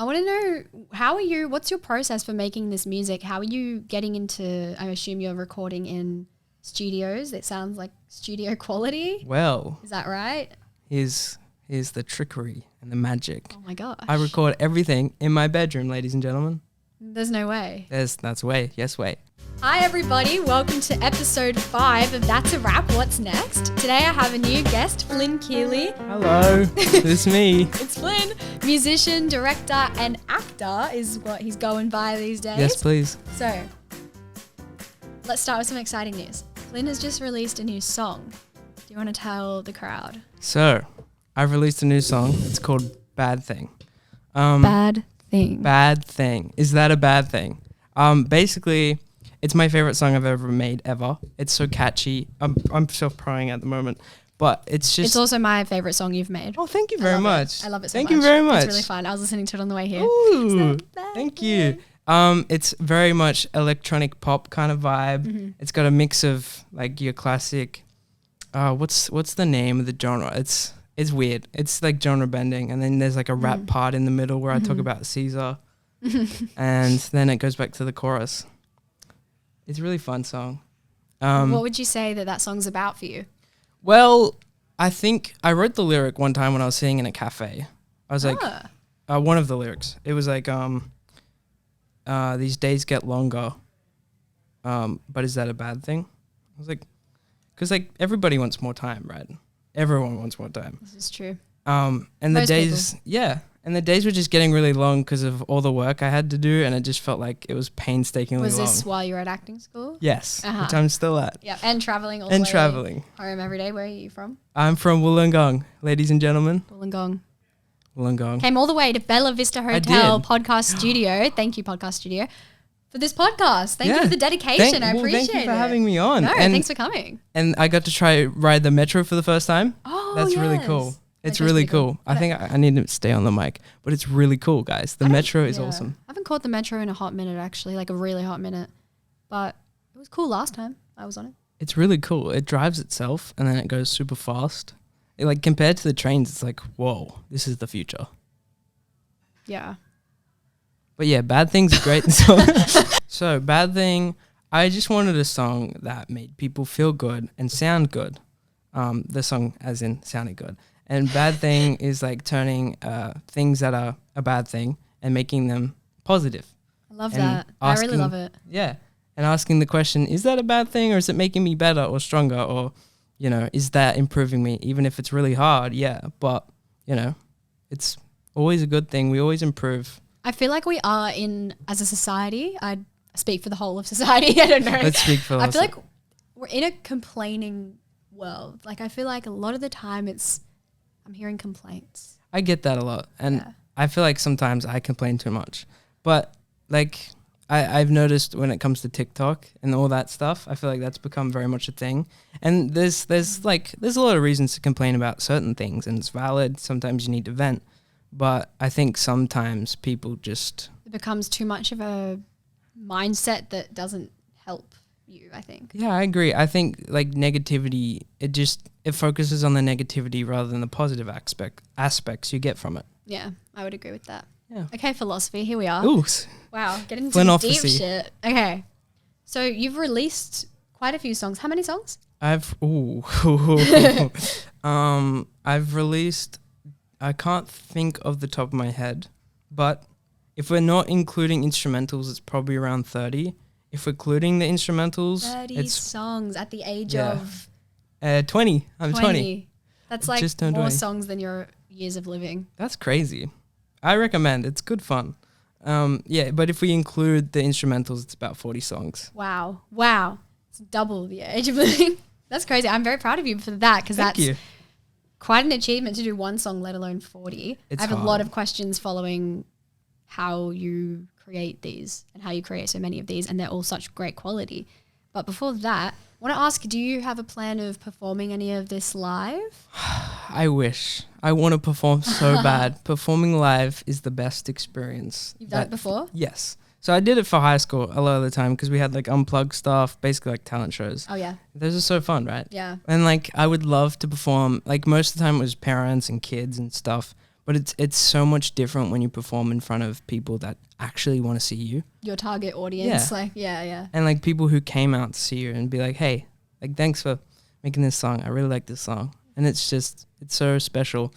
I want to know, what's your process for making this music? How are you getting into, I assume you're recording in studios. It sounds like studio quality. Well. Is that right? Here's the trickery and the magic. Oh my gosh. I record everything in my bedroom, ladies and gentlemen. There's no way. That's way. Yes, way. Hi everybody, welcome to episode 5 of That's a Wrap, What's Next? Today I have a new guest, Flynn Kiely. Hello, it's me. It's Flynn. Musician, director and actor is what he's going by these days. Yes, please. So, let's start with some exciting news. Flynn has just released a new song. Do you want to tell the crowd? So, I've released a new song. It's called Bad Thing. Bad Thing. Bad Thing. Is that a bad thing? Basically, it's my favorite song I've ever made, ever. It's so catchy. I'm self-prying at the moment, but it's just... It's also my favorite song you've made. Oh, thank you very much. I love it so much. Thank you very much. It's really fun. I was listening to it on the way here. Ooh, thank you. It's very much electronic pop kind of vibe. Mm-hmm. It's got a mix of like your classic... what's the name of the genre? It's weird. It's like genre bending, and then there's like a rap part in the middle where I talk about Caesar, and then it goes back to the chorus. It's a really fun song. What would you say that song's about for you? Well, I think I wrote the lyric one time when I was sitting in a cafe. I was like, one of the lyrics. It was like, these days get longer, but is that a bad thing? I was like, because like everybody wants more time, right? Everyone wants more time. This is true. And Most the days, and the days were just getting really long because of all the work I had to do, and it just felt like it was painstakingly long. Was this while you were at acting school? Yes, which I'm still at. Yeah, and traveling all the way. And traveling. Home every day. Where are you from? I'm from Wollongong, ladies and gentlemen. Wollongong. Came all the way to Bella Vista Hotel Podcast Studio. Thank you, Podcast Studio, for this podcast. Thank you for the dedication. I appreciate it. Thank you for having me on. No, thanks for coming. And I got to ride the metro for the first time. Oh, that's really cool. It's really cool. But I think I need to stay on the mic, but it's really cool, guys. The metro is awesome. I haven't caught the metro in a hot minute, actually, like a really hot minute. But it was cool last time I was on it. It's really cool. It drives itself, and then it goes super fast. Like compared to the trains, it's like, whoa, this is the future. Yeah. But yeah, Bad Thing's a great song. So Bad Thing, I just wanted a song that made people feel good and sound good. The song as in sounding good. And Bad Thing is like turning things that are a bad thing and making them positive. I love that. I really love it. Yeah. And asking the question, is that a bad thing, or is it making me better or stronger, or, you know, is that improving me? Even if it's really hard, yeah. But, you know, it's always a good thing. We always improve. I feel like we are as a society, I speak for the whole of society, I don't know. Let's speak for I feel like we're in a complaining world. Like I feel like a lot of the time I'm hearing complaints. I get that a lot. And I feel like sometimes I complain too much. But like I've noticed when it comes to TikTok and all that stuff, I feel like that's become very much a thing. And there's a lot of reasons to complain about certain things, and it's valid. Sometimes you need to vent. But I think sometimes people just... It becomes too much of a mindset that doesn't help you, I think. Yeah, I agree. I think like negativity, it focuses on the negativity rather than the positive aspects you get from it. Yeah, I would agree with that. Yeah. Okay, philosophy, here we are. Ooh. Wow, getting into Flynn deep shit. Okay, so you've released quite a few songs. How many songs? I've released... I can't think of the top of my head, but if we're not including instrumentals, it's probably around 30. If we're including the instrumentals, 30 songs at the age of 20. I'm 20. That's like just more 20. songs than your years of living. That's crazy. I recommend. It's good fun. But if we include the instrumentals, it's about 40 songs. Wow. It's double the age of living. That's crazy. I'm very proud of you for that, because that's quite an achievement to do one song, let alone 40. I have a lot of questions following how you create these and how you create so many of these, and they're all such great quality. But before that, I want to ask, do you have a plan of performing any of this live? I wish. I want to perform so bad. Performing live is the best experience. You've done it before? Yes. So I did it for high school a lot of the time because we had like unplugged stuff, basically like talent shows. Oh yeah. Those are so fun, right? Yeah. And like I would love to perform, like most of the time it was parents and kids and stuff, But it's so much different when you perform in front of people that actually want to see you. Your target audience. Yeah. And like people who came out to see you and be like, hey, like thanks for making this song. I really like this song. And it's so special.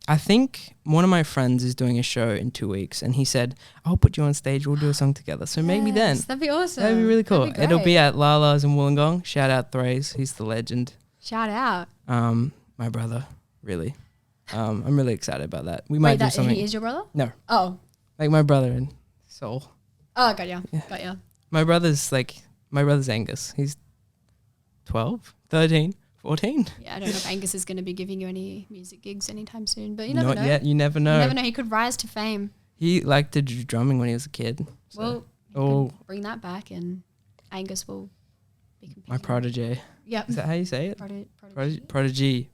I think one of my friends is doing a show in 2 weeks and he said, I'll put you on stage. We'll do a song together. So maybe then. That'd be awesome. That'd be really cool. Be It'll be at Lala's in Wollongong. Shout out Thrace. He's the legend. Shout out. My brother, really. I'm really excited about that. We might do something. He is your brother? No. Oh. Like my brother in soul. Oh, got ya. Got ya. My brother's Angus. He's 12, 13, 14. Yeah, I don't know if Angus is going to be giving you any music gigs anytime soon, but you never know. Not yet. You never know. You never know. He could rise to fame. He liked to do drumming when he was a kid. So. Well, bring that back and Angus will be competing. My protege. Yep. Is that how you say it? Protege.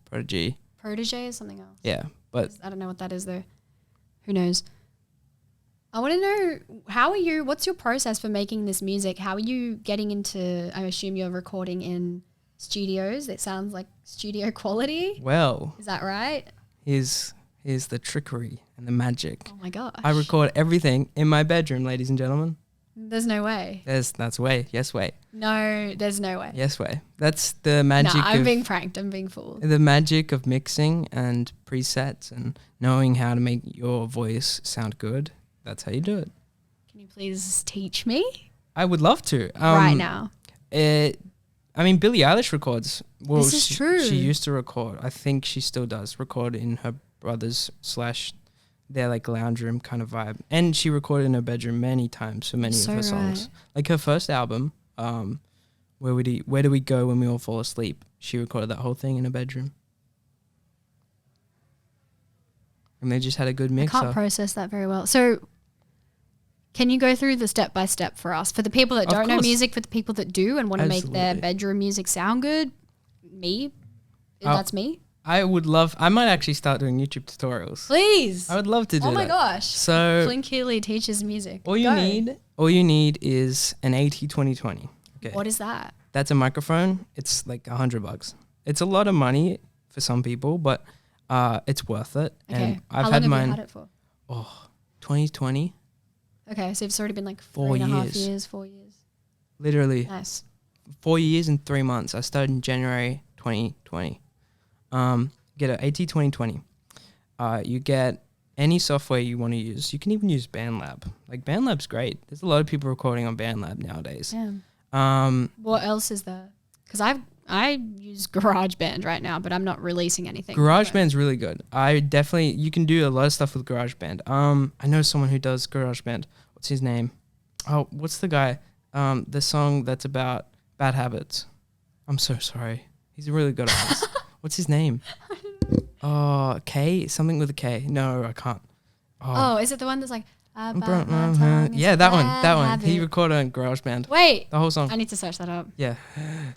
Protege is something else. Yeah, but I don't know what that is though. Who knows? I want to know, what's your process for making this music? How are you getting into, I assume you're recording in studios. It sounds like studio quality. Well. Is that right? Here's the trickery and the magic. Oh my gosh. I record everything in my bedroom, ladies and gentlemen. There's no way. That's way. Yes, way. No, there's no way. Yes, way. That's the magic. No, I'm being pranked. I'm being fooled. The magic of mixing and presets and knowing how to make your voice sound good. That's how you do it. Can you please teach me? I would love to. Right now. Billie Eilish records. Well, this is true. She used to record. I think she still does record in her brother's / their like lounge room kind of vibe. And she recorded in her bedroom many times for many of her songs. Like her first album, Where Do We Go When We All Fall Asleep? She recorded that whole thing in her bedroom. And they just had a good mix. I can't process that very well. So can you go through the step by step for us? For the people that don't know music, for the people that do and want to make their bedroom music sound good, that's me. I might actually start doing YouTube tutorials. Please. I would love to do that. Oh my gosh. So Flynn Kiely teaches music. All you need is an AT2020. Okay. What is that? That's a microphone. It's like $100. It's a lot of money for some people, but it's worth it. Okay. And I've How had long mine. have you had it for? 2020. Okay, so it's already been like 4 years. 4 years. Literally. Nice. 4 years and 3 months. I started in January 2020. Get an AT2020. You get any software you want to use. You can even use BandLab. Like BandLab's great. There's a lot of people recording on BandLab nowadays. Yeah. What else is there? Because I use GarageBand right now, but I'm not releasing anything. GarageBand's really good. You can do a lot of stuff with GarageBand. I know someone who does GarageBand. What's his name? Oh, what's the guy? The song that's about bad habits. I'm so sorry. He's a really good artist. What's his name? K? Something with a K. No, I can't. Oh, is it the one that's like... yeah, that one. He recorded on GarageBand. Wait. The whole song. I need to search that up. Yeah.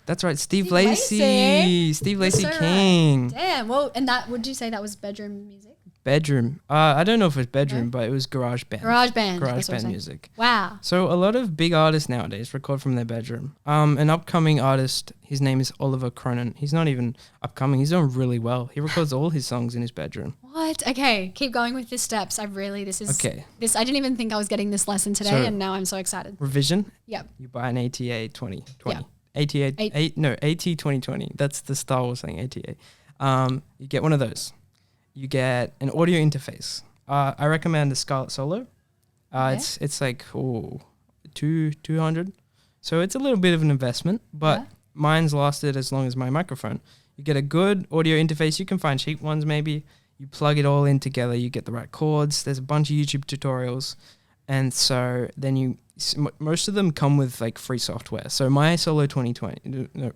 That's right. Steve Lacy. Steve Lacy King. Right. Damn. Well, and would you say that was bedroom music? Bedroom. I don't know if it was bedroom, but it was GarageBand. GarageBand music. Wow. So a lot of big artists nowadays record from their bedroom. An upcoming artist, his name is Oliver Cronin. He's not even upcoming. He's doing really well. He records all his songs in his bedroom. What? Okay. Keep going with the steps. I didn't even think I was getting this lesson today, and now I'm so excited. Revision. Yep. You buy an ATA 2020. Yep. AT 2020. That's the Star Wars thing, ATA. You get one of those. You get an audio interface. I recommend the Scarlett Solo. It's like 200. So it's a little bit of an investment, but mine's lasted as long as my microphone. You get a good audio interface. You can find cheap ones maybe. You plug it all in together. You get the right chords. There's a bunch of YouTube tutorials. And so then most of them come with like free software. So my Solo 2020, no,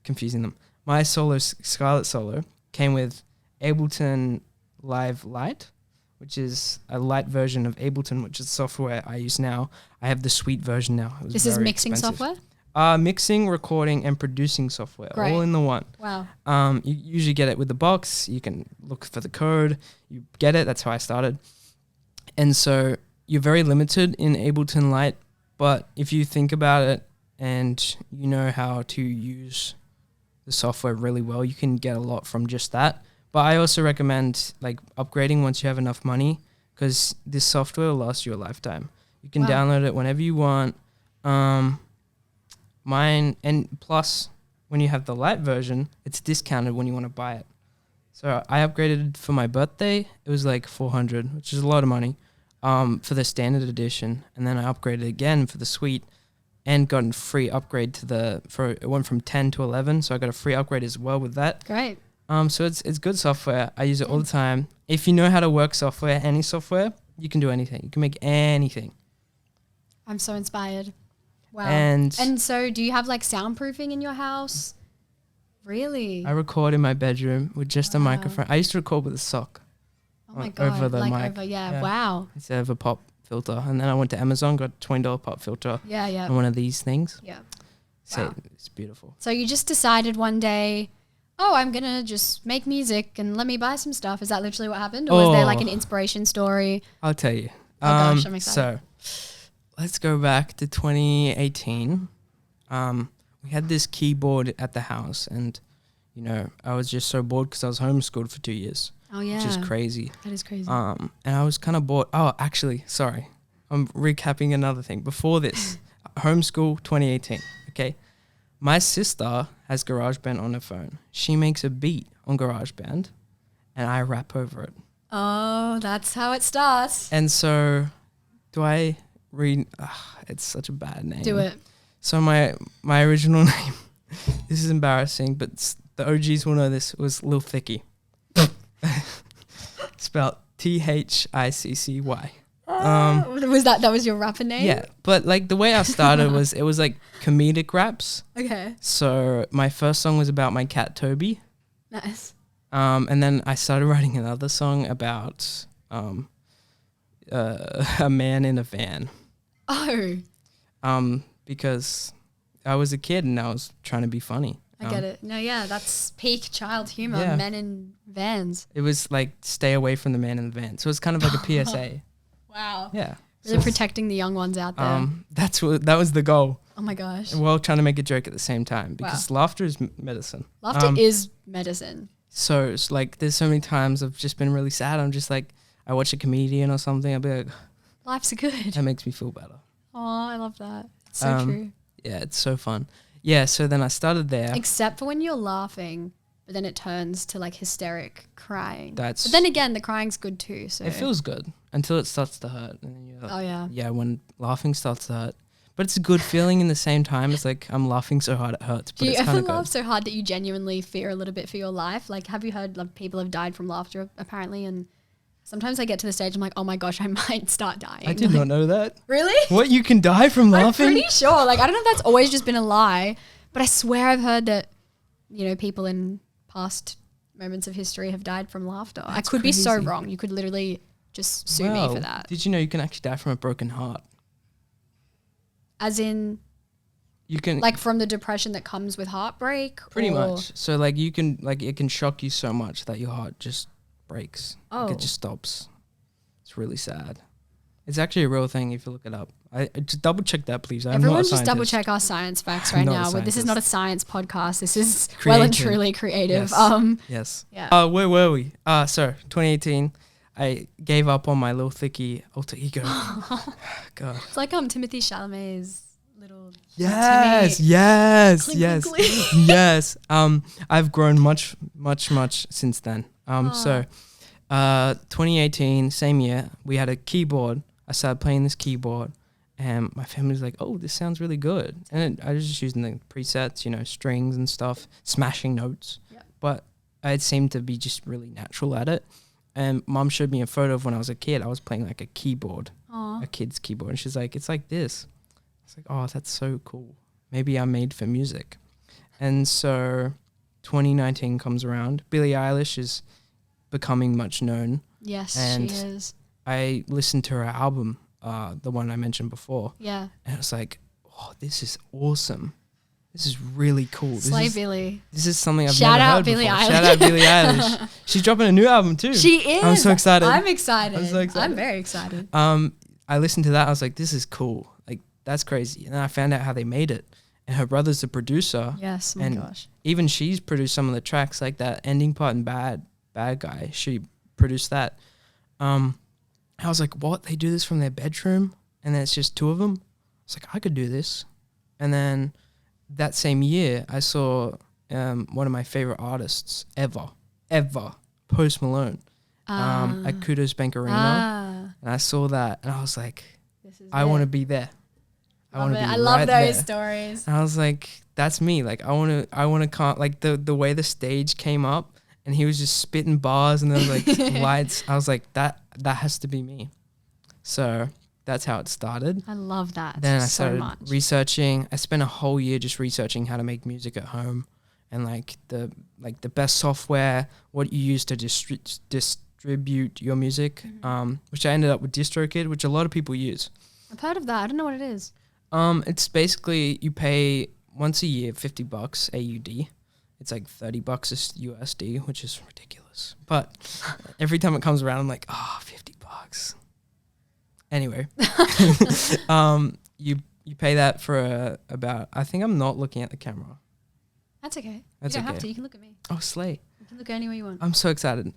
confusing them. My Scarlett Solo came with Ableton Live Lite, which is a light version of Ableton, which is software I use now. I have the Suite version now. This is mixing software? Mixing, recording, and producing software, all in the one. Wow. You usually get it with the box. You can look for the code. You get it. That's how I started. And so you're very limited in Ableton Lite, but if you think about it and you know how to use the software really well, you can get a lot from just that. But I also recommend like upgrading once you have enough money, because this software will last you a lifetime. You can download it whenever you want. Mine, and plus when you have the light version, it's discounted when you want to buy it. So I upgraded for my birthday. It was like $400, which is a lot of money, for the standard edition. And then I upgraded again for the suite and got a free upgrade it went from 10 to 11. So I got a free upgrade as well with that. Great. So it's good software. I use it all the time. If you know how to work software, any software, you can do anything. You can make anything. I'm so inspired. Wow. And so do you have like soundproofing in your house? Really? I record in my bedroom with just a microphone. I used to record with a sock. Oh my God. Over the like mic. Wow. Instead of a pop filter. And then I went to Amazon, got a $20 pop filter. Yeah. And one of these things. Yeah. So wow. it's beautiful. So you just decided one day, I'm going to just make music and let me buy some stuff. Is that literally what happened? Or was there like an inspiration story? I'll tell you. Oh gosh, I'm excited. So let's go back to 2018. We had this keyboard at the house, and, you know, I was just so bored because I was homeschooled for 2 years. Oh, yeah. Which is crazy. That is crazy. And I was kind of bored. Oh, actually, sorry. I'm recapping another thing. Before this, homeschool 2018, okay? My sister has GarageBand on her phone. She makes a beat on GarageBand, and I rap over it. Oh, that's how it starts. And so, do I read? It's such a bad name. Do it. So my original name, this is embarrassing, but the OGs will know this, was Lil Thicky. Spelled THICCY. Was that was your rapper name? Yeah, but like the way I started was, it was like comedic raps. Okay. So my first song was about my cat Toby. Nice. And then I started writing another song about a man in a van. Oh. Because I was a kid and I was trying to be funny. I get it. No, yeah, that's peak child humor. Yeah. Men in vans. It was like, stay away from the man in the van. So it's kind of like a PSA. Wow. Yeah. Really protecting the young ones out there. That was the goal. Oh my gosh. While trying to make a joke at the same time, because laughter is medicine. Laughter is medicine. So it's like, there's so many times I've just been really sad. I'm just like, I watch a comedian or something, I'll be like, life's good. That makes me feel better. Oh, I love that. It's so true. Yeah, it's so fun. Yeah, so then I started there. Except for when you're laughing, but then it turns to like hysteric crying. But That's then again, the crying's good too. So it feels good until it starts to hurt. And then you're like, oh yeah. Yeah, when laughing starts to hurt. But it's a good feeling in the same time. It's like, I'm laughing so hard it hurts. But Do you it's ever good. laugh so hard that you genuinely fear a little bit for your life? Like, have you heard like people have died from laughter apparently? And sometimes I get to the stage, I'm like, oh my gosh, I might start dying. I did not know that. Really? What, you can die from laughing? I'm pretty sure. Like, I don't know if that's always just been a lie, but I swear I've heard that, you know, people in past moments of history have died from laughter. That's I could be so crazy. wrong. You could literally just sue me for that. Did you know you can actually die from a broken heart? As in, You can, like from the depression that comes with heartbreak? pretty or- much. So like you can, like it can shock you so much that your heart just breaks. Like, Oh. it just stops. It's really sad. It's actually a real thing if you look it up. I just double check that, please. I'm Everyone not a just double scientist. check our science facts I'm right not a now. This is not a scientist. science podcast. This is well and Creative. truly creative. Yes. Yes. Yeah. Where were we? So 2018, I gave up on my Lil Thicky alter ego. God. It's like Timothy Chalamet's little Yes, Timmy. yes, Clink, yes, clink, clink. yes. I've grown much since then. So 2018, same year, we had a keyboard. I started playing this keyboard, and my family was like, "Oh, this sounds really good." And I was just using the presets, you know, strings and stuff, smashing notes. Yep. But I seemed to be just really natural at it. And Mom showed me a photo of when I was a kid. I was playing like a keyboard, Aw. a kid's keyboard, and she's like, "It's like this." It's like, "Oh, that's so cool. Maybe I'm made for music." And so 2019 comes around. Billie Eilish is becoming much known. Yes, And she is. I listened to her album, the one I mentioned before, Yeah. and it was like, "Oh, this is awesome. This is really cool. Slay This Billy. is something I've Shout never out heard Billie before." Eilish. Shout out Billie Eilish. She's dropping a new album too. She is. I'm so excited. I'm excited. I'm so excited. I'm very excited. I listened to that. I was like, "This is cool. Like, that's crazy." And then I found out how they made it. And her brother's the producer. Yes. Oh my and gosh. even she's produced some of the tracks, like that ending part in Bad. Bad Guy. She produced that. I was like, what? They do this from their bedroom? And then it's just 2 of them? I was like, I could do this. And then that same year, I saw one of my favorite artists ever, Post Malone, at Kudos Bank Arena. And I saw that, and I was like, I want to be there. I love those stories. And I was like, that's me. Like, I want to, like, the way the stage came up, and he was just spitting bars, and there was, like, lights. I was like, that has to be me. So that's how it started. I love that. Then I started researching. I spent a whole year just researching how to make music at home, and like the best software, what you use to distribute your music, which I ended up with DistroKid, which a lot of people use. I've heard of that. I don't know what it is. It's basically you pay once a year $50 AUD. It's like $30 USD, which is ridiculous. But every time it comes around, I'm like, $50. Anyway, you pay that for about. I think I'm not looking at the camera. That's okay. That's you don't okay. have to. You can look at me. Oh, slay! You can look anywhere you want. I'm so excited.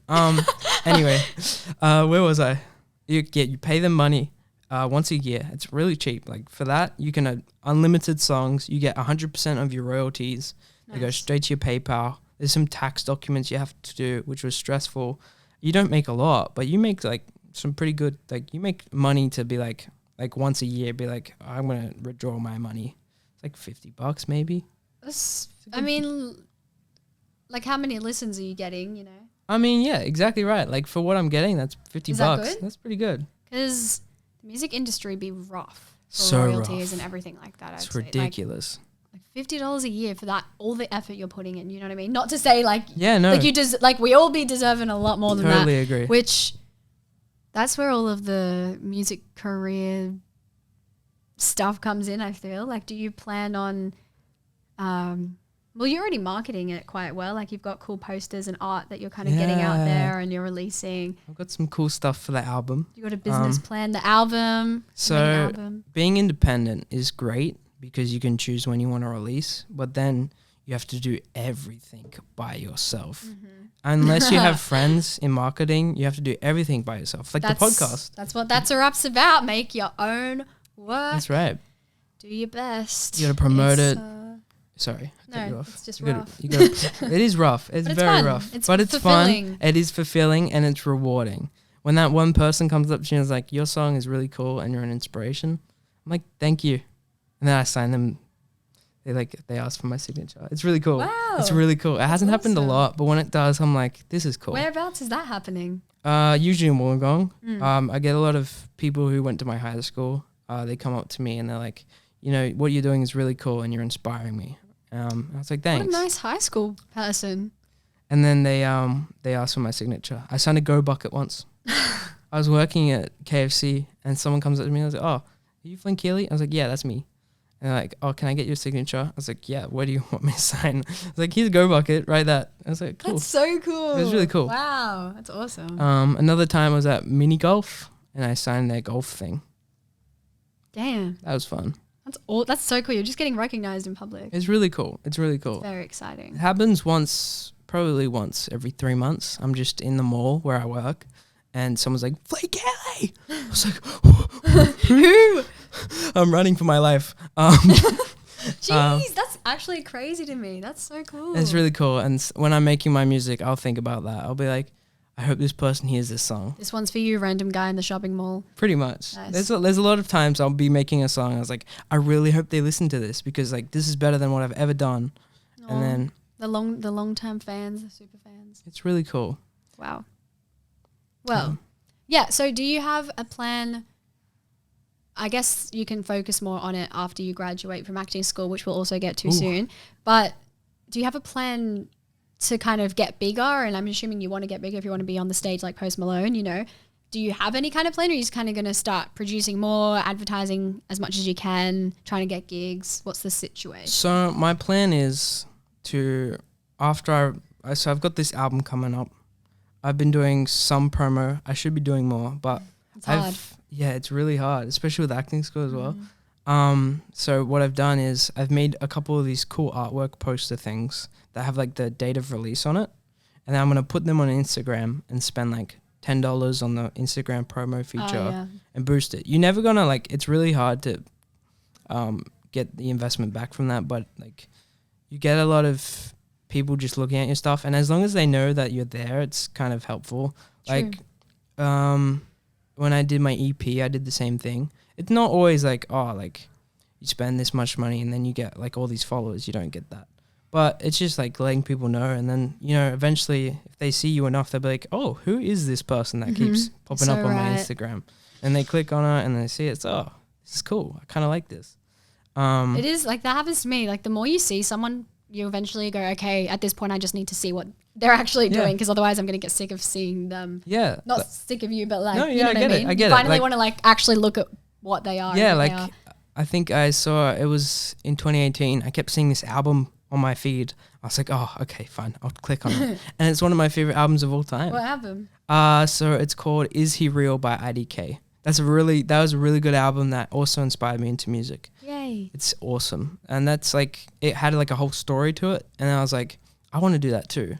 Anyway, where was I? You pay them money once a year. It's really cheap. Like for that, you can unlimited songs. You get 100% of your royalties. Nice. They go straight to your PayPal. There's some tax documents you have to do, which was stressful. You don't make a lot, but you make like some pretty good. Like you make money to be like once a year. Be like, I'm gonna withdraw my money. It's like $50 maybe. I mean, like how many listens are you getting, you know? I mean, yeah, exactly right. Like for what I'm getting, that's $50. Is that good? That's pretty good. Because the music industry be rough for so royalties rough. And everything like that. It's ridiculous. Like $50 a year for that, all the effort you're putting in, you know what I mean? Not to say like, yeah, no. Like you just, like we all be deserving a lot more than that. Totally agree. Which, that's where all of the music career stuff comes in, I feel. Like, do you plan on... well, you're already marketing it quite well. Like you've got cool posters and art that you're kind of getting out there and you're releasing. I've got some cool stuff for the album. You got a business plan, the album. So being independent is great because you can choose when you want to release, but then you have to do everything by yourself. Mm-hmm. Unless you have friends in marketing, you have to do everything by yourself. Like the podcast. That's what That's a Rap's about. Make your own work. That's right. Do your best. You got to promote it. Sorry. No, it's just rough. It is rough. It's very fun. rough. It's but it's fun. It is fulfilling and it's rewarding. When that one person comes up to you and is like, your song is really cool and you're an inspiration, I'm like, thank you. And then I sign them. They ask for my signature. It's really cool. Wow. It's really cool. It hasn't happened a lot, but when it does, I'm like, this is cool. Whereabouts is that happening? Usually in Wollongong. I get a lot of people who went to my high school. They come up to me and they're like, you know, what you're doing is really cool and you're inspiring me. I was like, thanks. What a nice high school person. And then they asked for my signature. I signed a Go bucket once. I was working at KFC and someone comes up to me and I was like, oh, are you Flynn Kiely? I was like, yeah, that's me. And they're like, oh, can I get your signature? I was like, yeah, where do you want me to sign? I was like, here's a Go bucket, write that. I was like, cool. That's so cool. It was really cool. Wow, that's awesome. Another time I was at mini golf and I signed their golf thing. Damn. That was fun. That's so cool. You're just getting recognized in public. It's really cool. It's really cool. It's very exciting. It happens probably once every 3 months. I'm just in the mall where I work and someone's like, Flynn Kiely. I was like, who? I'm running for my life. Jeez, that's actually crazy to me. That's so cool. It's really cool. And when I'm making my music, I'll think about that. I'll be like, I hope this person hears this song. This one's for you, random guy in the shopping mall. Pretty much. Nice. There's a lot of times I'll be making a song. I was like, I really hope they listen to this because like this is better than what I've ever done. Aww. And then the long term fans, the super fans. It's really cool. Wow. Well, yeah. So do you have a plan? I guess you can focus more on it after you graduate from acting school, which we'll also get to soon. But do you have a plan to kind of get bigger? And I'm assuming you want to get bigger if you want to be on the stage like Post Malone, you know. Do you have any kind of plan, or are you just kind of going to start producing more, advertising as much as you can, trying to get gigs? What's the situation? So my plan is to, so I've got this album coming up. I've been doing some promo. I should be doing more, but it's hard. Yeah, it's really hard, especially with acting school as well. So what I've done is I've made a couple of these cool artwork poster things that have like the date of release on it. and then I'm gonna put them on Instagram and spend like $10 on the Instagram promo feature and boost it. You're never gonna like. It's really hard to get the investment back from that, but like you get a lot of people just looking at your stuff, and as long as they know that you're there, it's kind of helpful. True. Like when I did my EP, I did the same thing. It's not always like, oh, like you spend this much money and then you get like all these followers. You don't get that. But it's just like letting people know, and then, you know, eventually if they see you enough, they'll be like, oh, who is this person that keeps popping up on my Instagram? And they click on it and they see it. It's, oh, this is cool. I kind of like this. It is like that happens to me. Like the more you see someone, you eventually go, okay, at this point I just need to see what they're actually doing, because otherwise I'm going to get sick of seeing them. Yeah. Not sick of you, but like, no, you know what I mean? I get it. You finally want to like actually look at what they are. Yeah, like I think I saw, it was in 2018, I kept seeing this album on my feed. I was like, oh, okay, fine, I'll click on it. And it's one of my favorite albums of all time. What album? So it's called Is He Real by IDK. That was a really good album that also inspired me into music. Yay. It's awesome. And that's like, it had like a whole story to it. And I was like, I want to do that too.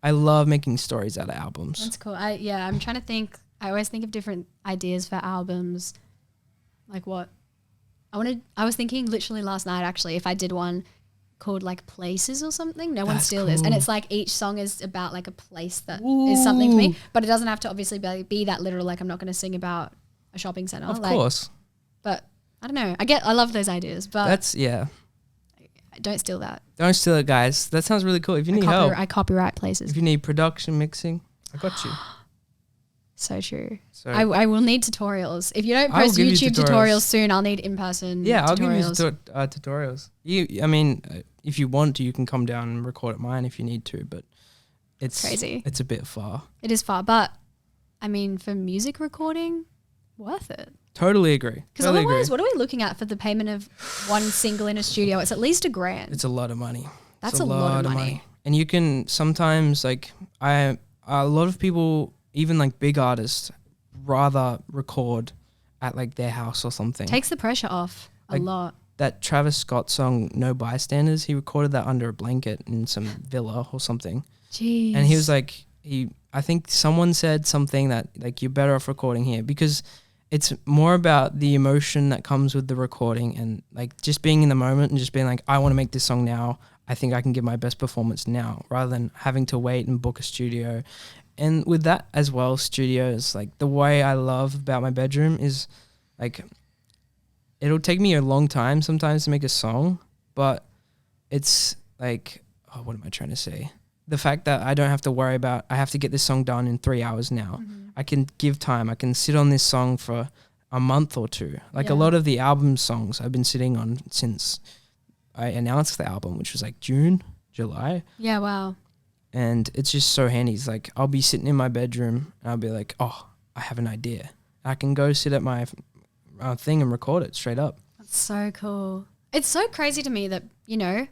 I love making stories out of albums. That's cool. I'm trying to think. I always think of different ideas for albums. Like what? I was thinking literally last night actually, if I did one called like Places or something. No one steal this. And it's like each song is about like a place that is something to me. But it doesn't have to obviously be that literal. Like I'm not going to sing about a shopping center. Of course. But I don't know. I love those ideas. But don't steal that. Don't steal it, guys. That sounds really cool. If you need help. I copyright Places. If you need production, mixing, I got you. So true. So I will need tutorials. If you don't post YouTube tutorials soon, I'll need in-person tutorials. I'll give you tutorials. I mean, if you want to, you can come down and record at mine if you need to, but it's crazy. It's a bit far. It is far, but I mean, for music recording, worth it. Totally agree. Because otherwise, what are we looking at for the payment of one single in a studio? It's at least $1,000. It's a lot of money. That's a lot of money. And you can sometimes, like, a lot of people, even like big artists, rather record at like their house or something. Takes the pressure off a lot. That Travis Scott song, No Bystanders, he recorded that under a blanket in some villa or something. Jeez. And he was like, I think someone said something that like, you're better off recording here, because it's more about the emotion that comes with the recording and like just being in the moment and just being like, I want to make this song now. I think I can give my best performance now, rather than having to wait and book a studio. And with that as well, studios, like the way I love about my bedroom is like, it'll take me a long time sometimes to make a song, but it's like, what am I trying to say? The fact that I don't have to worry about, I have to get this song done in 3 hours now. Mm-hmm. I can give time. I can sit on this song for a month or two. Like a lot of the album songs I've been sitting on since I announced the album, which was like June, July. Yeah, wow. And it's just so handy. It's like I'll be sitting in my bedroom and I'll be like, oh, I have an idea. I can go sit at my thing and record it straight up. That's so cool. It's so crazy to me that, you know,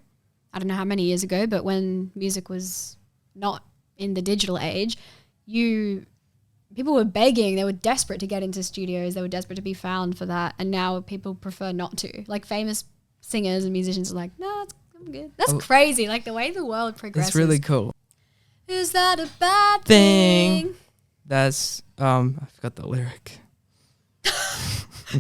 I don't know how many years ago, but when music was not in the digital age, people were begging, they were desperate to get into studios, they were desperate to be found for that. And now people prefer not to. Like famous singers and musicians are like, no, I'm good. That's crazy. Like the way the world progresses. It's really cool. Is that a bad thing? That's, I forgot the lyric.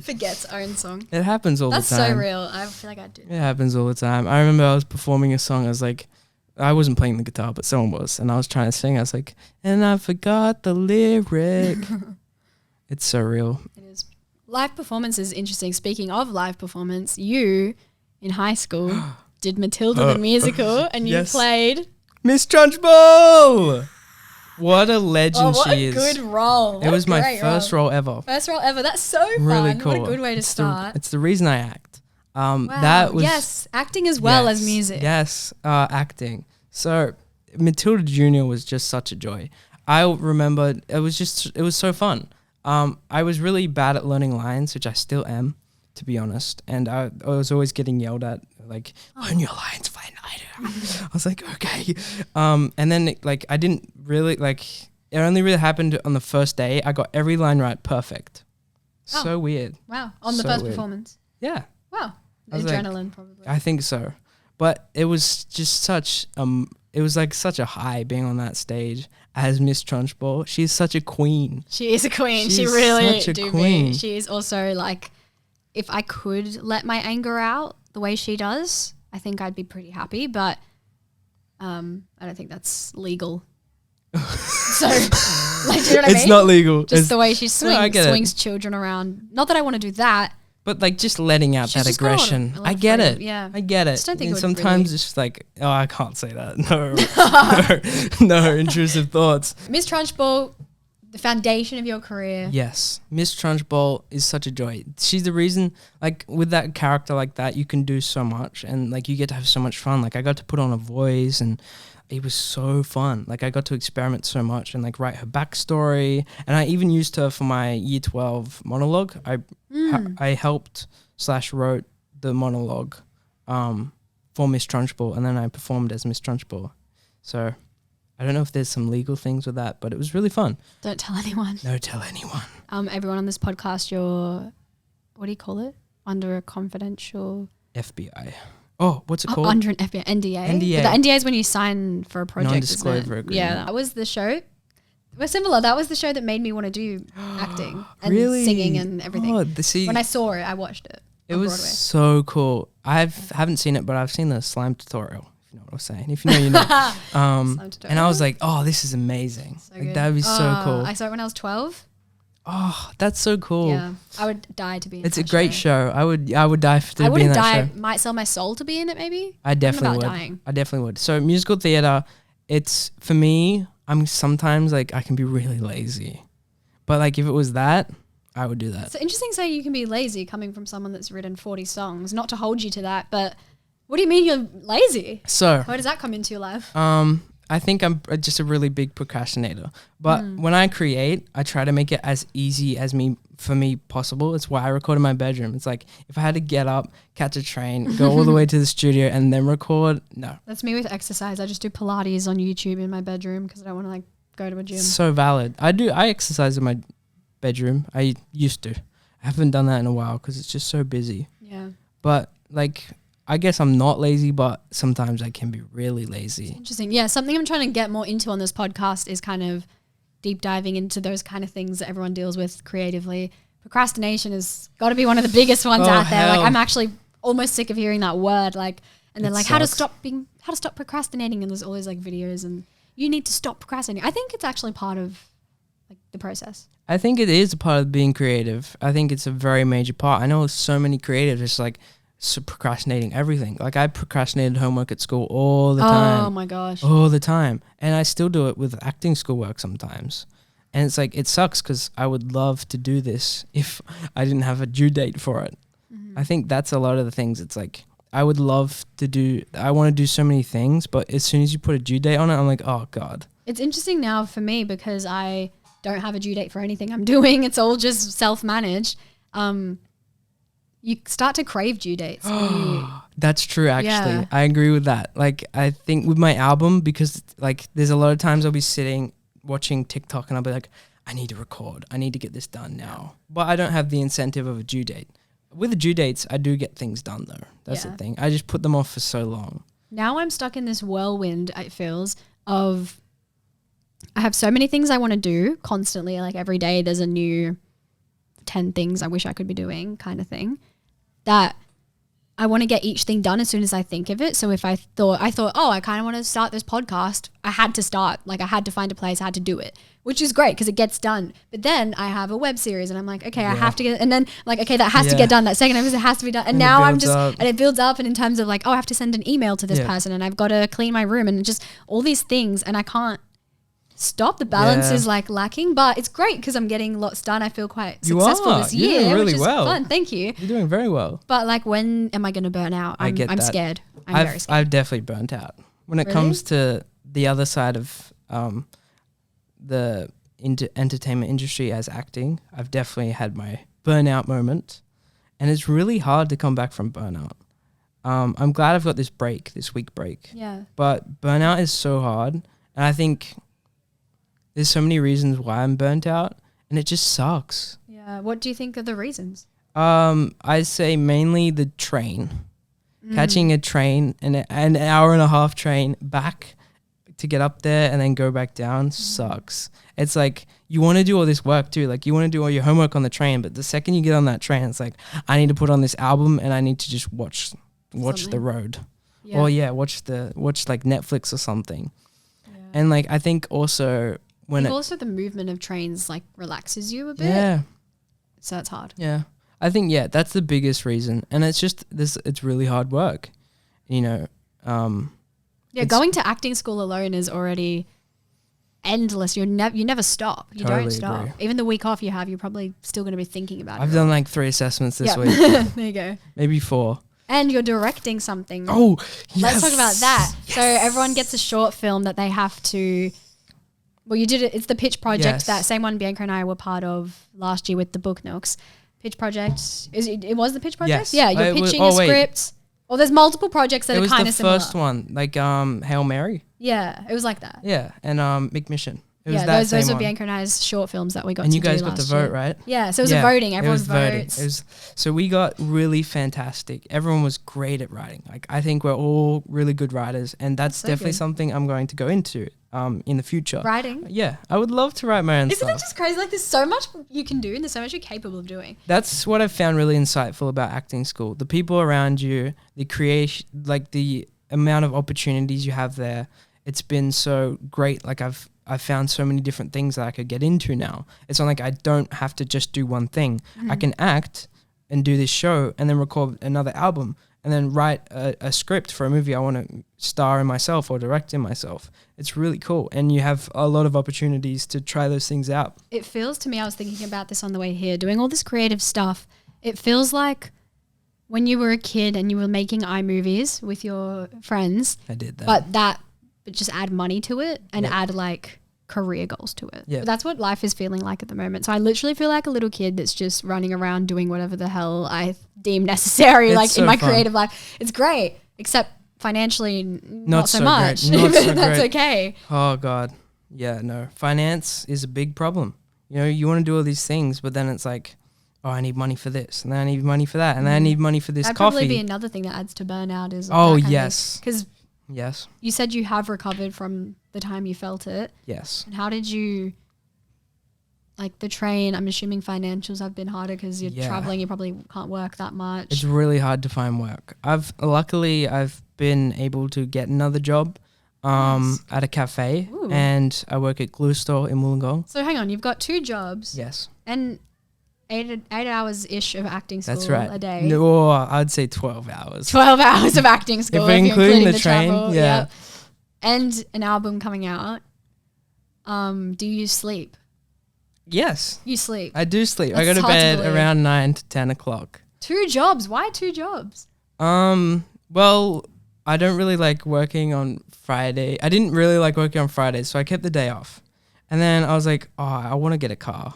Forgets own song. It happens all the time. That's so real. I feel like I do. It happens all the time. I remember I was performing a song. I was like, I wasn't playing the guitar, but someone was. And I was trying to sing. I was like, and I forgot the lyric. It's so real. It is. Live performance is interesting. Speaking of live performance, you in high school did Matilda the musical and you played Miss Trunchball. What a legend she is. What a good role. It was my first role ever. First role ever. That's so fun. Really cool. What a good way to start. It's the reason I act. Wow. That was acting as well as music. Yes, acting. So Matilda Jr. was just such a joy. I remember it was so fun. I was really bad at learning lines, which I still am, to be honest. And I was always getting yelled at, like, learn your lines, fine. I was like, okay. And then I didn't really it only really happened on the first day. I got every line right, perfect. So weird. Wow. On the first performance. Yeah. Wow. Adrenaline probably. I think so. But it was just such it was like such a high being on that stage as Miss Trunchball. She's such a queen. She is a queen. She really do be. She is also like, if I could let my anger out the way she does, I think I'd be pretty happy. But I don't think that's legal. So, like, do you know what I mean? It's not legal. Just the way she swings children around. Not that I want to do that. But like just letting out that aggression. I get it. Yeah. I get it. I just don't think and sometimes it's just like, oh, I can't say that. No intrusive thoughts. Miss Trunchball, the foundation of your career. Yes. Miss Trunchball is such a joy. She's the reason, like with that character like that, you can do so much and like you get to have so much fun. Like I got to put on a voice and it was so fun. Like I got to experiment so much and like write her backstory. And I even used her for my year 12 monologue. I helped / wrote the monologue for Miss Trunchball, and then I performed as Miss Trunchball. So I don't know if there's some legal things with that, but it was really fun. Don't tell anyone. No, tell anyone. Everyone on this podcast, you're, what do you call it? Under a confidential... FBI. Oh, what's it called? Under an FBI, NDA. NDA. But the NDA is when you sign for a project, Non-disclosure agreement. Yeah, that was the show. We're similar. That was the show that made me want to do acting and really? singing and everything. Oh, when I saw it, I watched it. It was Broadway. So cool. Haven't seen it, but I've seen the slime tutorial. If you know what I'm saying. If you know, you know. And I was like, oh, this is amazing. So like, that would be so cool. I saw it when I was 12. Oh, that's so cool. Yeah, I would die to be in it. It's a great show. I would die to be in that show. I wouldn't die. Might sell my soul to be in it, maybe. I definitely would. Dying. I definitely would. So musical theater, it's for me. I'm sometimes like I can be really lazy, but like if it was that, I would do that. It's interesting to say you can be lazy coming from someone that's written 40 songs. Not to hold you to that, but what do you mean you're lazy? So where does that come into your life? I think I'm just a really big procrastinator. But when I create, I try to make it as easy for me possible. It's why I record in my bedroom. It's like if I had to get up, catch a train, go all the way to the studio and then record, no. That's me with exercise. I just do Pilates on YouTube in my bedroom because I don't want to like go to a gym. So valid. I exercise in my bedroom. I used to. I haven't done that in a while because it's just so busy. Yeah. But like... I guess I'm not lazy, but sometimes I can be really lazy. Interesting. Yeah, something I'm trying to get more into on this podcast is kind of deep diving into those kind of things that everyone deals with creatively. Procrastination has got to be one of the biggest ones out there. Like I'm actually almost sick of hearing that word. Like, and then like how to stop procrastinating, and there's all these like videos, and you need to stop procrastinating. I think it's actually part of like the process. I think it is a part of being creative. I think it's a very major part. I know so many creatives just like procrastinating everything. Like I procrastinated homework at school all the time. Oh my gosh. All the time. And I still do it with acting schoolwork sometimes. And it's like, it sucks because I would love to do this if I didn't have a due date for it. Mm-hmm. I think that's a lot of the things. It's like, I would love to do, I want to do so many things, but as soon as you put a due date on it, I'm like, oh God. It's interesting now for me because I don't have a due date for anything I'm doing. It's all just self-managed. You start to crave due dates. That's true, actually. Yeah. I agree with that. Like, I think with my album, because like there's a lot of times I'll be sitting watching TikTok and I'll be like, I need to record. I need to get this done now. But I don't have the incentive of a due date. With the due dates, I do get things done though. That's the thing. I just put them off for so long. Now I'm stuck in this whirlwind, it feels, of I have so many things I want to do constantly. Like every day there's a new 10 things I wish I could be doing kind of thing. That I want to get each thing done as soon as I think of it. So if I thought, oh, I kind of want to start this podcast, I had to start. Like I had to find a place, I had to do it, which is great because it gets done. But then I have a web series and I'm like, okay, I have to get, and then like, okay, that has to get done. That second episode has to be done. And now I'm just, and it builds up. And in terms of like, oh, I have to send an email to this person and I've got to clean my room and just all these things. And I can't stop. The balance is like lacking, but it's great because I'm getting lots done. I feel quite successful this year, doing really which is well. Fun. Thank you. You're doing very well. But like, when am I going to burn out? I'm scared. I'm very scared. I've definitely burnt out when it comes to the other side of the entertainment industry as acting. I've definitely had my burnout moment, and it's really hard to come back from burnout. I'm glad I've got this week break. Yeah. But burnout is so hard, and I think there's so many reasons why I'm burnt out, and it just sucks. Yeah. What do you think are the reasons? I say mainly the train. Catching a train, an hour and a half train back to get up there and then go back down sucks. It's like you want to do all this work too. Like you want to do all your homework on the train, but the second you get on that train, it's like I need to put on this album and I need to just watch the road. Yeah. Or watch like Netflix or something. Yeah. And like I think also also the movement of trains like relaxes you a bit. Yeah. So it's hard. Yeah. I think that's the biggest reason. And it's just it's really hard work. You know, going to acting school alone is already endless. You never stop. You totally don't stop. agree. Even the week off you have, you're probably still going to be thinking about it. I've done like 3 assessments this week. There you go. Maybe 4. And you're directing something. Oh, yes. Let's talk about that. Yes. So everyone gets a short film that they have to. Well, you did it. It's the pitch project, that same one Bianca and I were part of last year with the Book Nooks. Pitch project. It was the pitch project? Yes. Yeah, you're pitching a script. Well, there's multiple projects that are kind of similar. It was the first one, like Hail Mary. Yeah, it was like that. Yeah, and McMission. Those were Bianca and I's short films that we got to do last year. And you guys got to vote, right? Yeah, so it was a voting. Everyone votes. So we got really fantastic. Everyone was great at writing. Like I think we're all really good writers, and that's definitely something I'm going to go into in the future. Writing? Yeah, I would love to write my own stuff. Isn't it just crazy? Like there's so much you can do and there's so much you're capable of doing. That's what I've found really insightful about acting school. The people around you, the creation, like the amount of opportunities you have there. It's been so great. Like I've found so many different things that I could get into now. It's not like I don't have to just do one thing. I can act and do this show and then record another album and then write a script for a movie I want to star in myself or direct in myself. It's really cool. And you have a lot of opportunities to try those things out. It feels to me, I was thinking about this on the way here, doing all this creative stuff. It feels like when you were a kid and you were making iMovies with your friends. I did that. But just add money to it and add like career goals to it. Yeah. But that's what life is feeling like at the moment. So I literally feel like a little kid that's just running around doing whatever the hell I deem necessary, it's like so in my creative life. It's great, except financially not so much. Not so that's great. okay. Oh God. Yeah, no. Finance is a big problem. You know, you want to do all these things, but then it's like, oh, I need money for this, and then I need money for that, and then I need money for this That'd coffee. That'd probably be another thing that adds to burnout is yes. Because yes. You said you have recovered from the time you felt it. Yes. And how did you, like the train, I'm assuming financials have been harder because you're traveling, you probably can't work that much. It's really hard to find work. Luckily I've been able to get another job at a cafe. Ooh. And I work at Glue Store in Wollongong. So hang on, you've got 2 jobs. Yes. And 8 hours-ish of acting school a day. No, I'd say 12 hours. 12 hours of acting school. If including the train, travel, yeah. And an album coming out. Do you sleep? Yes. You sleep? I do sleep. I go to bed around 9 to 10 o'clock. 2 jobs? Why 2 jobs? Well, I don't really like working on Friday. I didn't really like working on Fridays, so I kept the day off. And then I was like, I want to get a car.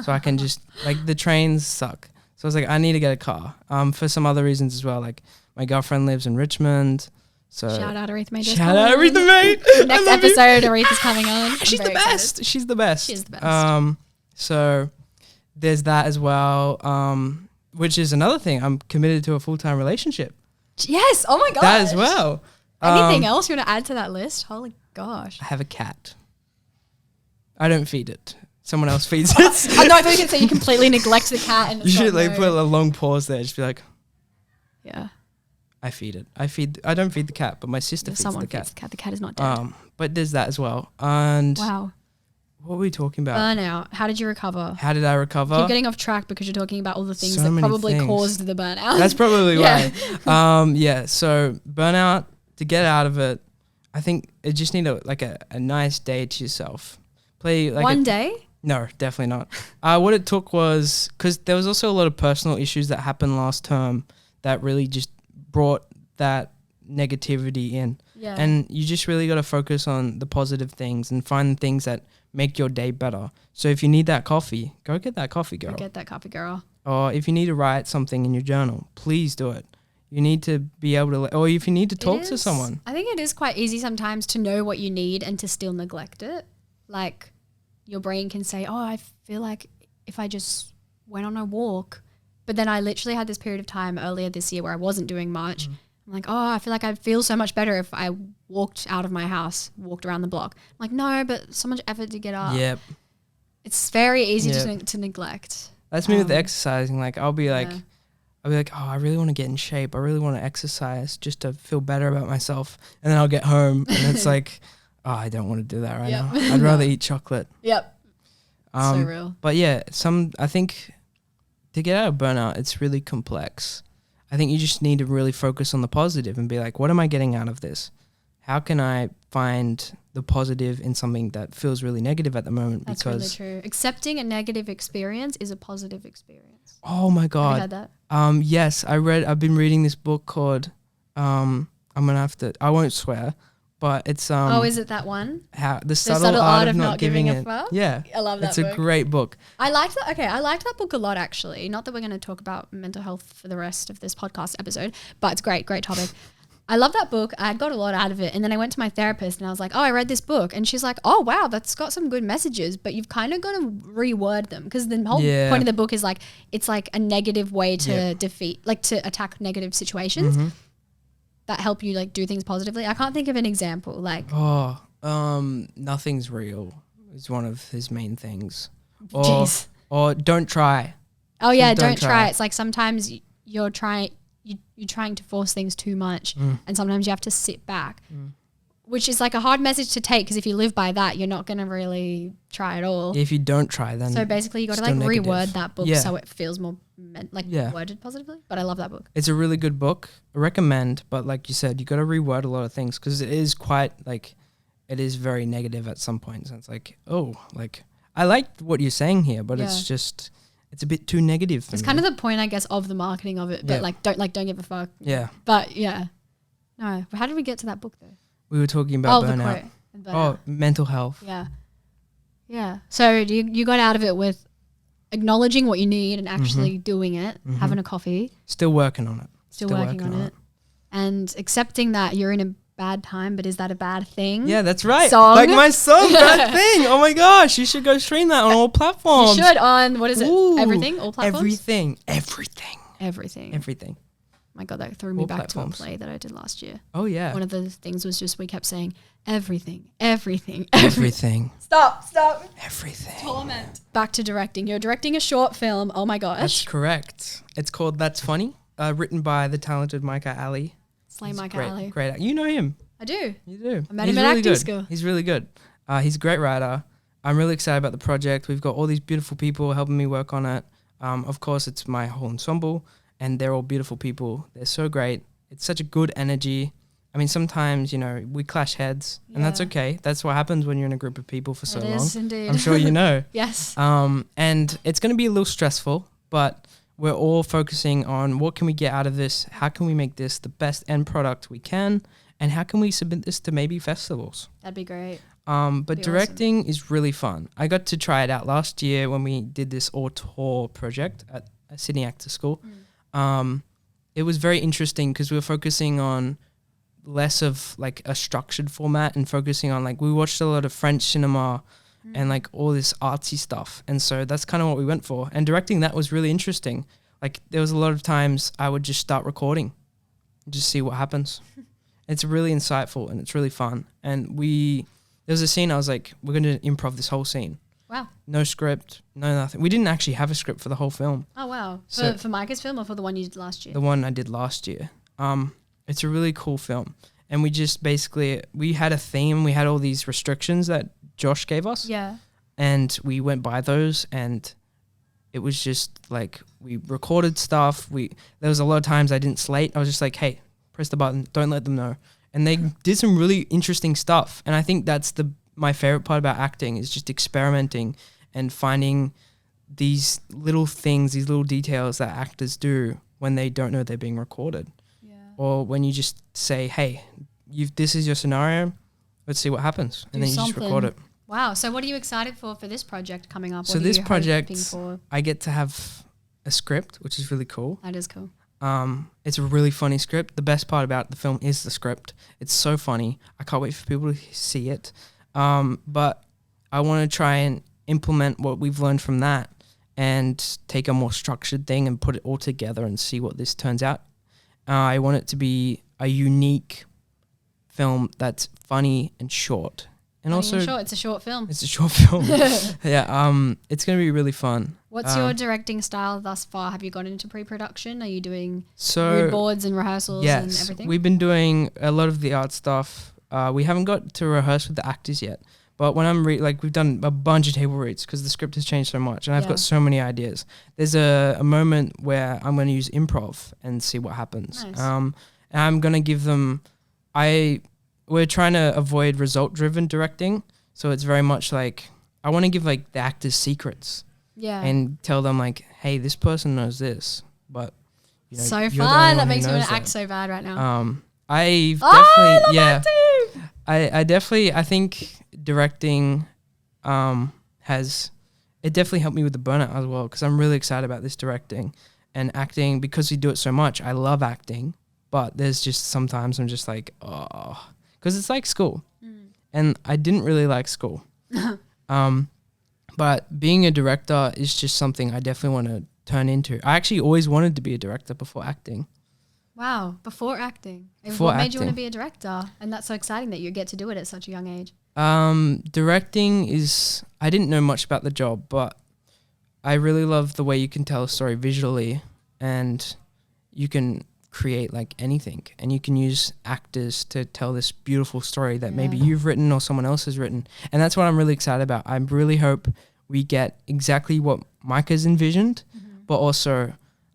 So I can just, like, the trains suck. So I was like, I need to get a car. For some other reasons as well. Like, my girlfriend lives in Richmond. So shout out Aretha May. Shout out Aretha May. Next episode, Aretha's coming on. She's the best. She's the best. She's the best. So there's that as well. Which is another thing. I'm committed to a full-time relationship. Yes. Oh my gosh. That as well. Anything else you want to add to that list? Holy gosh. I have a cat. I don't feed it. Someone else feeds it. I thought you were going to say you completely neglect the cat. And you should like put a long pause there. Just be like, yeah. I feed it. I don't feed the cat, but my sister feeds the cat. Someone feeds the cat. The cat is not dead. But there's that as well. And wow. What were we talking about? Burnout. How did you recover? How did I recover? Keep getting off track because you're talking about all the things that probably caused the burnout. That's probably why. So burnout, to get out of it, I think it just need a nice day to yourself. Play like one day? No, definitely not. What it took was, because there was also a lot of personal issues that happened last term that really just brought that negativity in. Yeah. And you just really got to focus on the positive things and find the things that make your day better. So if you need that coffee, go get that coffee, girl. Go get that coffee, girl. Or if you need to write something in your journal, please do it. You need to be able to, or if you need to talk to someone. I think it is quite easy sometimes to know what you need and to still neglect it. Like, your brain can say, I feel like if I just went on a walk. But then I literally had this period of time earlier this year where I wasn't doing much. I'm like, oh, I feel like I'd feel so much better if I walked out of my house, walked around the block. I'm like, no, but so much effort to get up. Yep. It's very easy to neglect. That's me with exercising. Like I'll be like, oh, I really want to get in shape. I really want to exercise just to feel better about myself. And then I'll get home and it's like, oh, I don't want to do that right now. I'd rather eat chocolate. Yep. So real. But yeah, I think to get out of burnout, it's really complex. I think you just need to really focus on the positive and be like, what am I getting out of this? How can I find the positive in something that feels really negative at the moment? That's really true. Accepting a negative experience is a positive experience. Oh my God. Have you heard that? Yes, I've been reading this book called, I won't swear, but it's is it that one? The subtle art of not giving a fuck? Yeah. I love that book. It's a great book. I liked that. Okay, I liked that book a lot actually. Not that we're going to talk about mental health for the rest of this podcast episode, but it's great topic. I love that book. I got a lot out of it. And then I went to my therapist and I was like, oh, I read this book. And she's like, oh, wow, that's got some good messages, but you've kind of got to reword them. Because the whole point of the book is like, it's like a negative way to to attack negative situations that help you like do things positively. I can't think of an example. Like, nothing's real is one of his main things. Jeez. Or don't try. Oh yeah, don't try. It's like sometimes you're trying to force things too much and sometimes you have to sit back, which is like a hard message to take because if you live by that, you're not going to really try at all. If you don't try, then so basically you got to like reword that book so it feels more worded positively. But I love that book. It's a really good book. I recommend, but like you said, you got to reword a lot of things because it is quite like it is very negative at some points. And it's like, oh, like I like what you're saying here, but it's just it's a bit too negative for me. It's kind of the point, I guess, of the marketing of it, but don't give a fuck. Yeah. But no. How did we get to that book though? We were talking about burnout. The quote. Burnout. Mental health. Yeah. Yeah. So you got out of it with acknowledging what you need and actually doing it, having a coffee. Still working on it. Still working on it. And accepting that you're in a bad time, but is that a bad thing? Yeah, that's right. Song. Like my song, Bad Thing. Oh my gosh, you should go stream that on all platforms. You should on, what is it? Everything? All platforms? Everything. My God, that threw me back to a play that I did last year. Oh yeah. One of the things was just we kept saying everything. Stop. Everything. Torment. Back to directing. You're directing a short film. Oh my gosh. That's correct. It's called That's Funny, written by the talented Micah Ali. Micah Ali. Great. You know him. I do. You do. I met him at acting school. He's really good. He's a great writer. I'm really excited about the project. We've got all these beautiful people helping me work on it. Of course, it's my whole ensemble, and they're all beautiful people. They're so great. It's such a good energy. I mean, sometimes, we clash heads, and that's okay. That's what happens when you're in a group of people for so long. It is indeed. I'm sure you know. Yes. And it's going to be a little stressful, but we're all focusing on what can we get out of this? How can we make this the best end product we can? And how can we submit this to maybe festivals? That'd be great. But directing is really fun. I got to try it out last year when we did this auteur project at Sydney Actor School. It was very interesting because we were focusing on less of like a structured format and focusing on like we watched a lot of French cinema and like all this artsy stuff. And so that's kind of what we went for. And directing that was really interesting. Like there was a lot of times I would just start recording and just see what happens. It's really insightful and it's really fun. And there was a scene I was like, we're going to improv this whole scene. Wow. No script, no nothing. We didn't actually have a script for the whole film. Oh, wow. For Micah's film or for the one you did last year? The one I did last year. It's a really cool film. And we just we had a theme. We had all these restrictions that Josh gave us. Yeah. And we went by those and it was just like we recorded stuff. There was a lot of times I didn't slate. I was just like, hey, press the button. Don't let them know. And they did some really interesting stuff. And I think that's my favorite part about acting is just experimenting and finding these little things, these little details that actors do when they don't know they're being recorded. Yeah. Or when you just say, hey, this is your scenario. Let's see what happens. And then you just record it. Wow. So what are you excited for this project coming up? So this project, I get to have a script, which is really cool. That is cool. It's a really funny script. The best part about the film is the script. It's so funny. I can't wait for people to see it. But I want to try and implement what we've learned from that and take a more structured thing and put it all together and see what this turns out. I want it to be a unique film that's funny and short. And also, it's a short film. It's a short film. Yeah, it's going to be really fun. What's your directing style thus far? Have you gone into pre-production? Are you doing mood boards and rehearsals and everything? We've been doing a lot of the art stuff. We haven't got to rehearse with the actors yet. But when I'm we've done a bunch of table reads because the script has changed so much and I've got so many ideas. There's a moment where I'm going to use improv and see what happens. Nice. And I'm going to give them... We're trying to avoid result-driven directing. So it's very much like... I want to give like the actors secrets. Yeah. And tell them like, hey, this person knows this. But, you know, so fun. That makes me want to act so bad right now. I think directing it definitely helped me with the burnout as well because I'm really excited about this directing and acting because we do it so much. I love acting, but there's just sometimes I'm just like, oh, because it's like school and I didn't really like school. But being a director is just something I definitely want to turn into. I actually always wanted to be a director before acting. Wow, before acting. What made you want to be a director? And that's so exciting that you get to do it at such a young age. Directing is... I didn't know much about the job, but I really love the way you can tell a story visually and you can create like anything and you can use actors to tell this beautiful story that maybe you've written or someone else has written. And that's what I'm really excited about. I really hope we get exactly what Micah's envisioned, but also...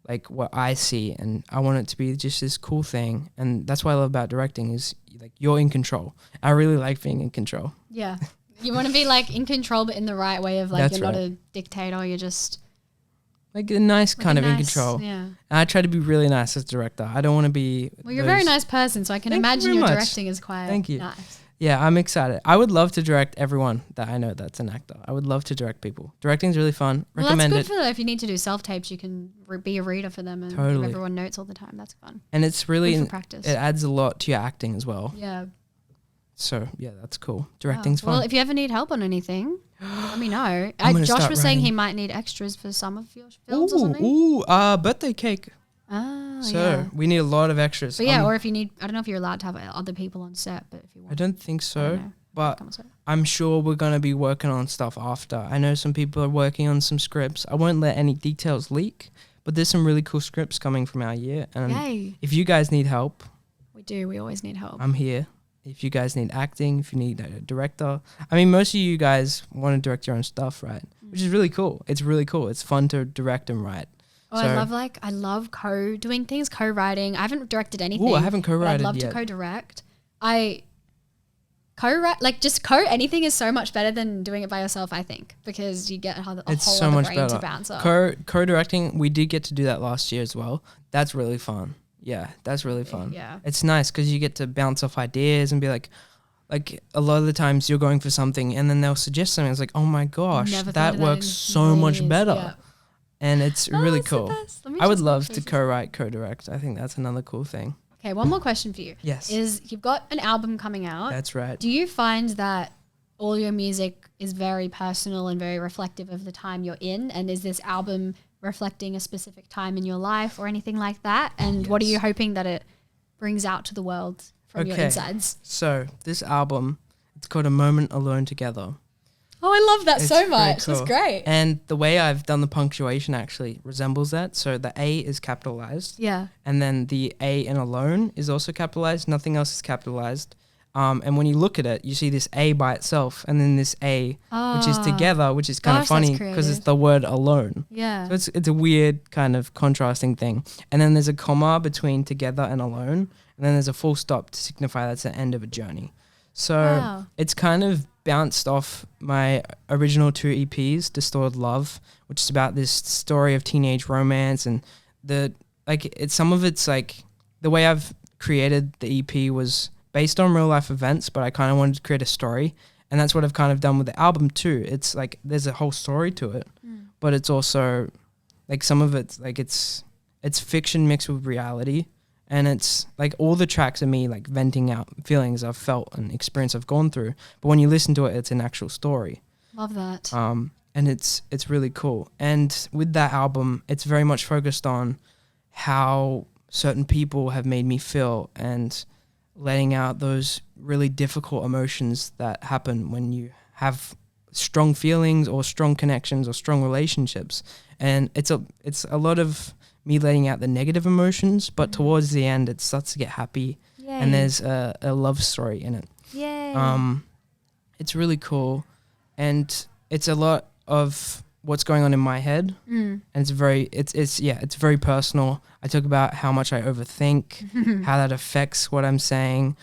like what I see, and I want it to be just this cool thing. And that's what I love about directing is like you're in control. I really like being in control. Yeah. You want to be like in control, but in the right way of like you're not a dictator. You're just like a nice kind of in control. Yeah. And I try to be really nice as director. I don't want to be... Well, you're a very nice person, so I can imagine your directing is quite nice. Yeah, I'm excited. I would love to direct everyone that I know that's an actor. I would love to direct people. Directing is really fun. Recommend it. That's good for if you need to do self-tapes, you can be a reader for them and give everyone notes all the time. That's fun. And it's really... good for practice. It adds a lot to your acting as well. Yeah. So, yeah, that's cool. Directing's fun. Well, if you ever need help on anything, let me know. Josh was saying he might need extras for some of your films or something. Birthday cake. So we need a lot of extras. But or if you need, I don't know if you're allowed to have other people on set, but if you want. I don't think so, but I'm sure we're going to be working on stuff after. I know some people are working on some scripts. I won't let any details leak, but there's some really cool scripts coming from our year. And if you guys need help. We always need help. I'm here. If you guys need acting, if you need a director. I mean, most of you guys want to direct your own stuff, right? Which is really cool. It's really cool. It's fun to direct and write. Oh, so I love doing things, co-writing. I haven't directed anything. Oh, I haven't co-written yet. I'd love to co-direct. Anything is so much better than doing it by yourself, I think, because you get a whole other brain to bounce off. Co-directing, we did get to do that last year as well. That's really fun. Yeah, that's really fun. Yeah. It's nice because you get to bounce off ideas and be like a lot of the times you're going for something and then they'll suggest something. It's like, oh my gosh, that works so much better. Yeah. And it's really cool. I would love to co-write, co-direct. I think that's another cool thing. Okay, one more question for you. Yes. Is you've got an album coming out. That's right. Do you find that all your music is very personal and very reflective of the time you're in? And is this album reflecting a specific time in your life or anything like that? And what are you hoping that it brings out to the world from your insides? So this album, it's called A Moment Alone Together. Oh, I love that so much. Cool. That's great. And the way I've done the punctuation actually resembles that. So the A is capitalized. Yeah. And then the A in alone is also capitalized. Nothing else is capitalized. And when you look at it, you see this A by itself and then this A, which is together, which is kind of funny because it's the word alone. Yeah. So it's a weird kind of contrasting thing. And then there's a comma between together and alone. And then there's a full stop to signify that's the end of a journey. So it's kind of bounced off my original 2 EPs, Distorted Love, which is about this story of teenage romance and some of it's like the way I've created the EP was based on real life events, but I kind of wanted to create a story. And that's what I've kind of done with the album too. It's like there's a whole story to it, but it's also like some of it's like it's fiction mixed with reality. And it's like all the tracks are me like venting out feelings I've felt and experience I've gone through. But when you listen to it, it's an actual story. Love that. And it's really cool. And with that album, it's very much focused on how certain people have made me feel, and letting out those really difficult emotions that happen when you have strong feelings or strong connections or strong relationships. And it's a lot of me letting out the negative emotions, but towards the end it starts to get happy. Yay. And there's a love story in it. Yay. It's really cool, and it's a lot of what's going on in my head, and it's very personal. I talk about how much I overthink, how that affects what I'm saying,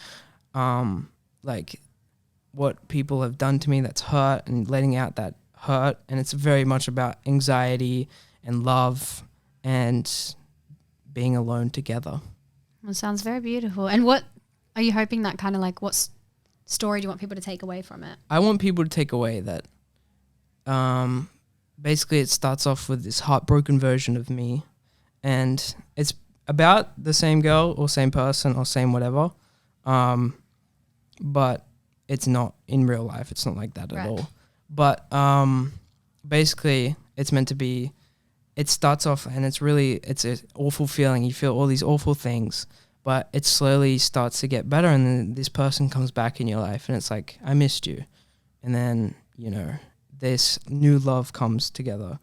like what people have done to me that's hurt, and letting out that hurt. And it's very much about anxiety and love and being alone together. Well, sounds very beautiful. And what are you hoping that kind of like, what story do you want people to take away from it? I want people to take away that basically it starts off with this heartbroken version of me, and it's about the same girl or same person or same whatever, but it's not in real life. It's not like that at all. But basically it's meant to be, it starts off and it's an awful feeling. You feel all these awful things, but it slowly starts to get better, and then this person comes back in your life and it's like, I missed you. And then, you know, this new love comes together,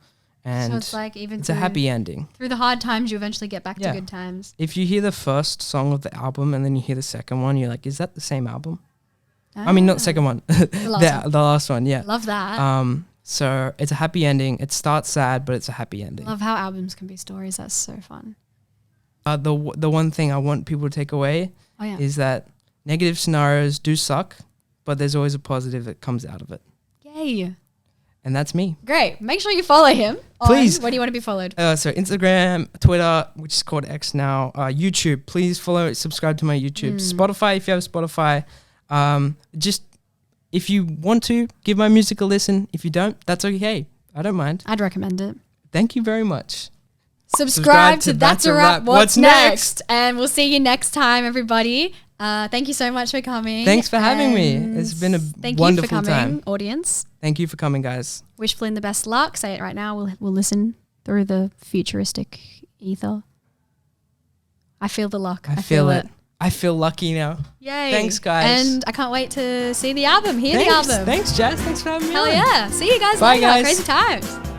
and so it's like it's a happy ending. Through the hard times, you eventually get back to good times. If you hear the first song of the album and then you hear the second one, you're like, is that the same album? I mean, not the second one, the last one. Yeah. Love that. So it's a happy ending. It starts sad, but it's a happy ending. Love how albums can be stories. That's so fun. The one thing I want people to take away is that negative scenarios do suck, but there's always a positive that comes out of it. Yay. And that's me. Great. Make sure you follow him. Please. Where do you want to be followed? So Instagram, Twitter, which is called X now, YouTube. Please follow, subscribe to my YouTube. Spotify, if you have Spotify. Just if you want to, give my music a listen. If you don't, that's okay. I don't mind. I'd recommend it. Thank you very much. Subscribe to That's a Wrap. What's next? And we'll see you next time, everybody. Thank you so much for coming. Thanks for having me. It's been a wonderful time. Thank you for coming, audience. Thank you for coming, guys. Wish Flynn the best luck. Say it right now. We'll listen through the futuristic ether. I feel the luck. I feel it. I feel lucky now. Yay. Thanks, guys. And I can't wait to see the album, hear the album. Thanks, Jazz. Thanks for having me Hell yeah. See you guys later. Crazy times.